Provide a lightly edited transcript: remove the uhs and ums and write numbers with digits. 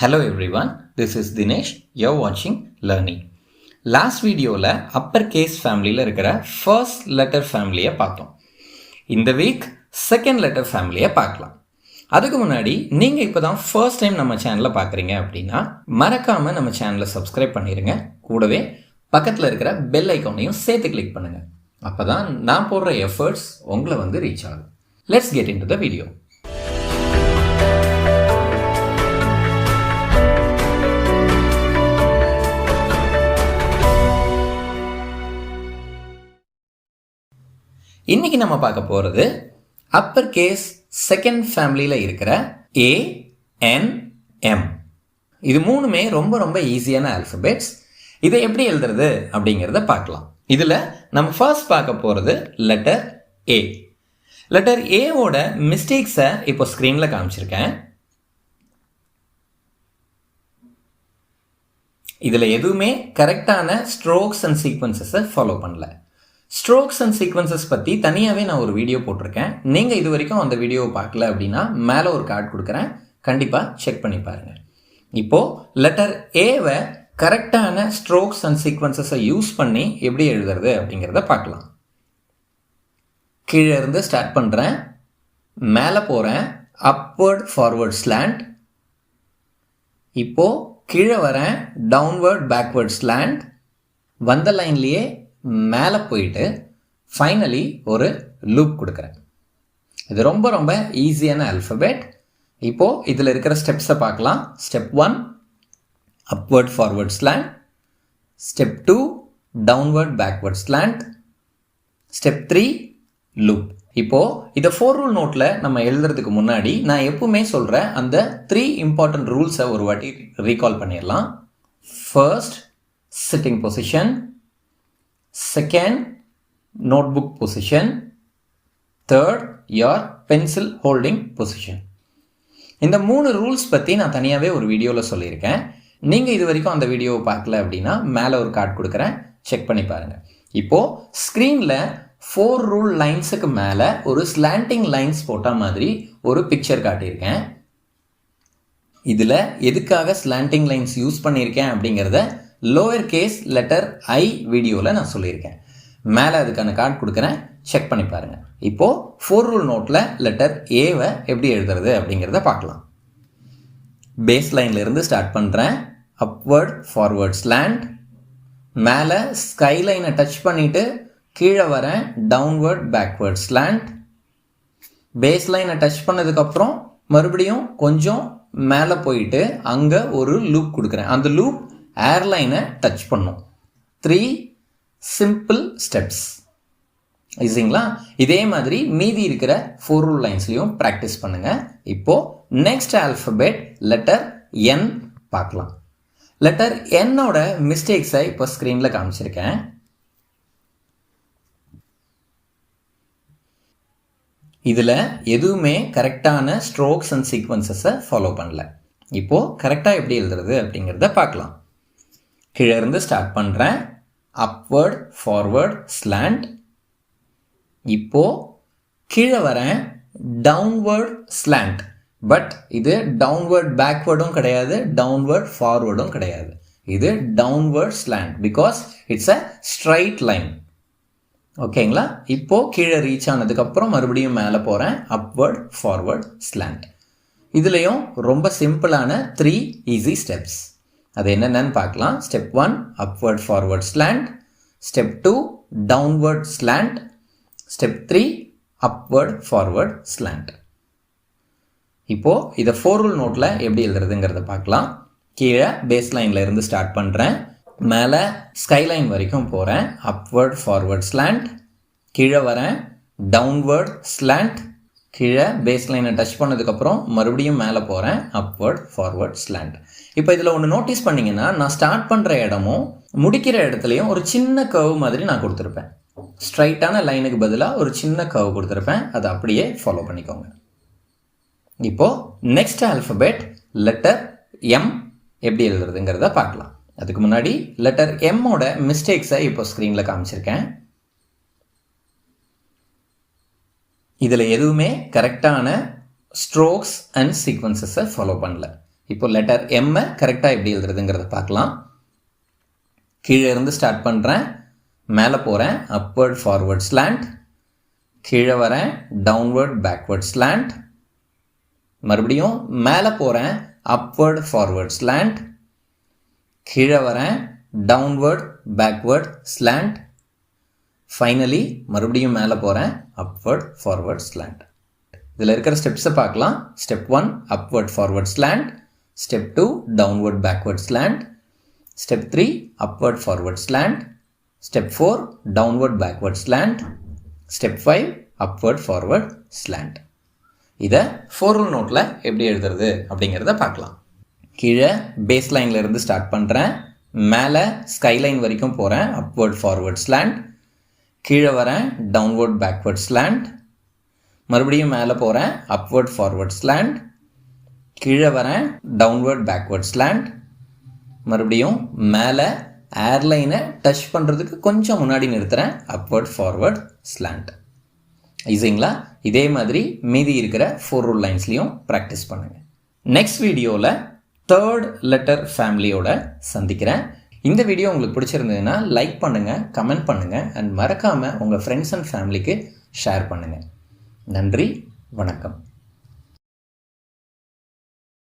Hello everyone, this is Dinesh. You're watching Learny. Last videoவில் Uppercase ஃபேமிலியில் இருக்கிற first letter ஃபேமிலியை பார்த்தோம். இந்த வீக் second letter ஃபேமிலியை பார்க்கலாம். அதுக்கு முன்னாடி நீங்கள் இப்போ தான் ஃபர்ஸ்ட் டைம் நம்ம சேனலை பார்க்குறீங்க அப்படின்னா மறக்காமல் நம்ம சேனலை சப்ஸ்கிரைப் பண்ணிடுங்க. கூடவே பக்கத்தில் இருக்கிற பெல் ஐக்கானையும் சேர்த்து கிளிக் பண்ணுங்கள். அப்போ தான் நான் போடுற எஃபர்ட்ஸ் உங்களை வந்து ரீச் ஆகும். Let's get in to the video. இன்னைக்கு நம்ம பார்க்க போகிறது அப்பர் கேஸ் செகண்ட் ஃபேமிலியில் இருக்கிற A, N, M. இது மூணுமே ரொம்ப ரொம்ப ஈஸியான ஆல்ஃபபெட்ஸ். இதை எப்படி எழுதுறது அப்படிங்கிறத பார்க்கலாம். இதில் நம்ம ஃபர்ஸ்ட் பார்க்க போகிறது லெட்டர் A. லெட்டர் ஏவோட மிஸ்டேக்ஸை இப்போ ஸ்க்ரீனில் காமிச்சிருக்கேன். இதில் எதுவுமே கரெக்டான ஸ்ட்ரோக்ஸ் அண்ட் சீக்வன்சஸை ஃபாலோ பண்ணல. ஸ்ட்ரோக்ஸ் அண்ட் சீக்வன்சஸ் பற்றி தனியாகவே நான் ஒரு வீடியோ போட்டிருக்கேன். நீங்கள் இது வரைக்கும் அந்த வீடியோவை பார்க்கல அப்படின்னா மேலே ஒரு கார்டு கொடுக்குறேன், கண்டிப்பாக செக் பண்ணி பாருங்கள். இப்போது லெட்டர் ஏவை கரெக்டான ஸ்ட்ரோக்ஸ் அண்ட் சீக்வன்சஸை யூஸ் பண்ணி எப்படி எழுதுறது அப்படிங்கிறத பார்க்கலாம். கீழே இருந்து ஸ்டார்ட் பண்ணுறேன், மேலே போகிறேன், அப்வர்ட் ஃபார்வர்ட் ஸ்லாண்ட். இப்போது கீழே வரேன், டவுன்வர்ட் பேக்வர்ட் ஸ்லாண்ட். வந்த லைன்லேயே மேலே போயிட்டு ஃபைனலி ஒரு லூப் கொடுக்குறேன். இது ரொம்ப ரொம்ப ஈஸியான ஆல்ஃபபெட். இப்போது இதில் இருக்கிற ஸ்டெப்ஸை பார்க்கலாம். Step 1 upward forward slant, step 2 downward backward slant, step 3 loop. இப்போது இதை 4 ரூல் நோட்டில் நம்ம எழுதுறதுக்கு முன்னாடி நான் எப்பவுமே சொல்கிற அந்த 3 இம்பார்ட்டன்ட் ரூல்ஸை ஒரு வாட்டி ரீகால் பண்ணிடலாம். First, sitting position. Second, notebook position. Third, your pencil holding position. இந்த 3 ரூல்ஸ் பற்றி நான் தனியாகவே ஒரு வீடியோவில் சொல்லியிருக்கேன். நீங்கள் இது வரைக்கும் அந்த வீடியோவை பார்க்கல அப்படின்னா மேலே ஒரு கார்டு கொடுக்குறேன், செக் பண்ணி பாருங்கள். இப்போது ஸ்க்ரீனில் 4 ரூல் லைன்ஸுக்கு மேலே ஒரு ஸ்லாண்டிங் லைன்ஸ் போட்ட மாதிரி ஒரு பிக்சர் காட்டியிருக்கேன். இதில் எதுக்காக ஸ்லாண்டிங் லைன்ஸ் யூஸ் பண்ணியிருக்கேன் அப்படிங்கிறத லோவர் கேஸ் லெட்டர் ஐ வீடியோவில் நான் சொல்லியிருக்கேன். மேலே அதுக்கான கார்டு கொடுக்குறேன், செக் பண்ணி பாருங்கள். இப்போது 4 ரூல் நோட்டில் லெட்டர் ஏவை எப்படி எழுதுறது அப்படிங்கிறத பார்க்கலாம். பேஸ் லைன்லேருந்து ஸ்டார்ட் பண்ணுறேன், அப்வர்ட் ஃபார்வர்ட் ஸ்லாண்ட். மேலே ஸ்கை லைனை டச் பண்ணிவிட்டு கீழே வரேன், டவுன்வர்ட் பேக்வர்ட் ஸ்லாண்ட். பேஸ் லைனை டச் பண்ணதுக்கப்புறம் மறுபடியும் கொஞ்சம் மேலே போயிட்டு அங்கே ஒரு லூப் கொடுக்குறேன். அந்த லூப் ஏர்லைனை டச் பண்ணும். 3 சிம்பிள் ஸ்டெப்ஸ். ஈஸிங்களா? இதே மாதிரி மீதி இருக்கிற 4 ரூல் லைன்ஸ்லையும் ப்ராக்டிஸ் பண்ணுங்கள். இப்போது நெக்ஸ்ட் ஆல்ஃபபெட் லெட்டர் N பார்க்கலாம். லெட்டர் என்னோட மிஸ்டேக்ஸை இப்போ ஸ்க்ரீனில் காமிச்சிருக்கேன். இதில் எதுவுமே கரெக்டான ஸ்ட்ரோக்ஸ் அண்ட் சீக்வன்சஸை ஃபாலோ பண்ணல. இப்போது கரெக்டாக எப்படி எழுதுறது அப்படிங்கிறத பார்க்கலாம். கீழே இருந்து ஸ்டார்ட் பண்ணுறேன், அப்வர்ட் ஃபார்வர்ட் ஸ்லாண்ட். இப்போது கீழே வரேன், டவுன்வர்ட் ஸ்லாண்ட். பட் இது டவுன்வர்ட் பேக்வர்டும் கிடையாது, டவுன்வர்ட் ஃபார்வர்டும் கிடையாது. இது downward slant because it's a straight line. ஓகேங்களா? இப்போது கீழே ரீச் ஆனதுக்கப்புறம் மறுபடியும் மேலே போகிறேன், அப்வர்ட் ஃபார்வர்ட் ஸ்லாண்ட். இதுலேயும் ரொம்ப சிம்பிளான 3 ஈஸி ஸ்டெப்ஸ். அது என்னென்னு பார்க்கலாம். Step 1 upward forward slant, step 2 downward slant, step 3 upward forward slant. இப்போது இதை 4 ரூல் நோட்டில் எப்படி எழுதுறதுங்கிறத பார்க்கலாம். கீழே பேஸ் லைனில் இருந்து ஸ்டார்ட் பண்ணுறேன், மேலே ஸ்கைலைன் வரைக்கும் போகிறேன், அப்வர்ட் ஃபார்வர்ட் ஸ்லாண்ட். கீழே வரேன், டவுன்வர்ட் ஸ்லாண்ட். கீழே பேஸ் லைனை டச் பண்ணதுக்கப்புறம் மறுபடியும் மேலே போகிறேன், அப்வர்ட் ஃபார்வர்ட் ஸ்லாண்ட். இப்போ இதில் ஒன்று நோட்டீஸ் பண்ணிங்கன்னா நான் ஸ்டார்ட் பண்ணுற இடமும் முடிக்கிற இடத்துலையும் ஒரு சின்ன கர்வ் மாதிரி நான் கொடுத்துருப்பேன். ஸ்ட்ரைட்டான லைனுக்கு பதிலாக ஒரு சின்ன கர்வ் கொடுத்துருப்பேன். அதை அப்படியே ஃபாலோ பண்ணிக்கோங்க. இப்போது நெக்ஸ்ட் ஆல்ஃபபெட் லெட்டர் M எப்படி எழுதுறதுங்கிறத பார்க்கலாம். அதுக்கு முன்னாடி லெட்டர் எம்மோட மிஸ்டேக்ஸை இப்போ ஸ்க்ரீனில் காமிச்சிருக்கேன். இதில் எதுவுமே கரெக்டான ஸ்ட்ரோக்ஸ் அண்ட் சீக்வன்சஸை ஃபாலோ பண்ணல. இப்போ லெட்டர் எம்மை கரெக்டாக எப்படி எழுதுறதுங்கிறத பார்க்கலாம். கீழே இருந்து ஸ்டார்ட் பண்ணுறேன், மேலே போகிறேன் upward forward slant, கீழே வரேன் downward backward slant, மறுபடியும் மேலே போகிறேன் upward forward slant, கீழே வரேன் downward backward slant, ஃபைனலி மறுபடியும் மேலே போகிறேன் upward forward slant. இதில் இருக்கிற ஸ்டெப்ஸை பார்க்கலாம். Step 1 upward forward slant, step 2 downward backward slant, step 3 upward forward slant, step 4 downward backward slant, step 5 upward forward slant. இதை 4 rule நோட்டில் எப்படி எழுதுறது அப்படிங்கிறத பார்க்கலாம். கீழே பேஸ் லைனில் இருந்து ஸ்டார்ட் பண்ணுறேன், மேலே ஸ்கைலைன் வரைக்கும் போகிறேன் upward forward slant, கீழே வரேன் downward backward slant, மறுபடியும் மேலே போகிறேன் upward forward slant, கீழே வரேன் downward backward slant, மறுபடியும் மேலே ஏர்லைனை டச் பண்ணுறதுக்கு கொஞ்சம் முன்னாடி நிறுத்துகிறேன் upward forward slant. ஈஸிங்களா? இதே மாதிரி மீதி இருக்கிற 4 rule லைன்ஸ்லையும் ப்ராக்டிஸ் பண்ணுங்கள். நெக்ஸ்ட் வீடியோவில் 3rd லெட்டர் ஃபேமிலியோட சந்திக்கிறேன். இந்த வீடியோ உங்களுக்கு பிடிச்சிருந்ததுன்னா லைக் பண்ணுங்கள், கமெண்ட் பண்ணுங்கள் அண்ட் மறக்காமல் உங்கள் ஃப்ரெண்ட்ஸ் அண்ட் ஃபேமிலிக்கு ஷேர் பண்ணுங்கள். நன்றி, வணக்கம்.